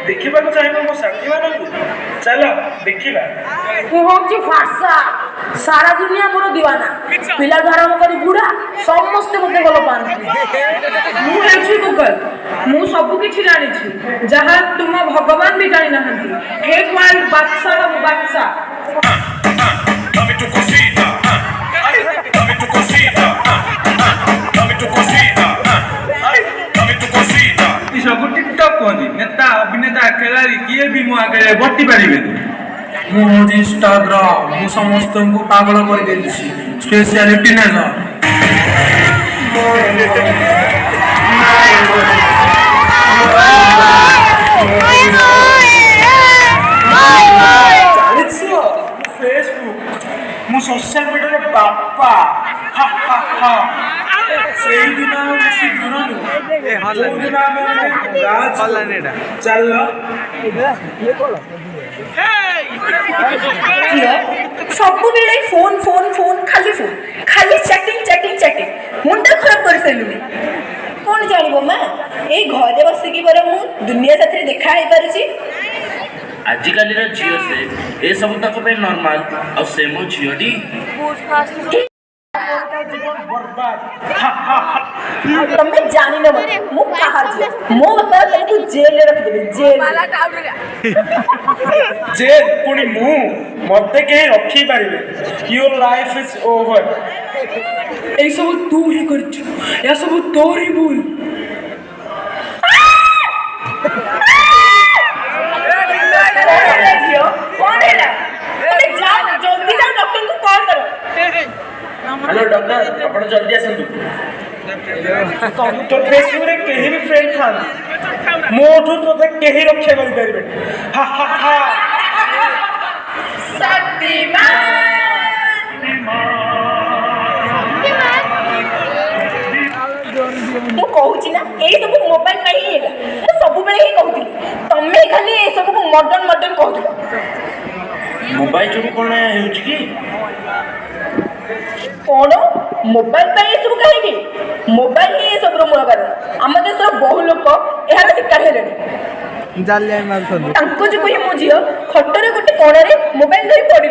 देखा चाहिए मो साथी मानू चल देखा तू हूँ फार्सा सारा दुनिया मोर दीवाना पिला आरम्भ कर बुढ़ा समस्ते मत भल पाती मुझे गुगल मु सबकि जानी जहाँ तुम भगवान भी जानी ना हेड वाइल्ड बादशाह बादशाह सब टिकटक कहती नेता अभिनेता खेलाड़ी किए भी मो आगे बटी पारे मुझे इंस्टाग्राम मु समस्त को पागल कर देछि स्पेशलिटी ने ना फेसबुक मु सोशल मीडिया बापा हा हा हा सेही दिन बेसी दूर नु जो दिन आमे चल सब बेले फोन फोन फोन खाली चैटिंग चैटिंग चैटिंग मुंडा खराब कर फेलुनी कौन जानिबो मां ए घरे बसिकी पर मु दुनिया साथे देखा हे पारछि आजिकाली झील से ए सब तक नॉर्मल और से मो झीलटी तमे जानी न मत मु कहा जे मो बापा तुमको जेल में रख देबे जेल पुणी मु मते के रखी पारिबे योर लाइफ इज ओवर ए सब तू ही करछु या सब तोर ही भूल कौन है ना अरे जाओ जल्दी जाओ डॉक्टर को कॉल करो हेलो डॉक्टर अपन जल्दी आसतु तो फेसबुक रे केही भी फ्रेंड था मोठो तो केही रक्षा कर पारिबे हा हा हा मु कहूची ना ए सब मोबाइल नहीं हेला सब बेले ही कहूती तमे खाली ए सब को मॉडर्न मॉडर्न कहू मोबाइल जो कोन हेउची की कौन मोबाइल पे ये सब कहेगी मोबाइल ही ये सब मूल कारण आम देश बहु लोक यार शिकार हेले जाल जाय मार तांको जो कोई मो झियो खटरे गोटे कोणरे मोबाइल धरी पड़ी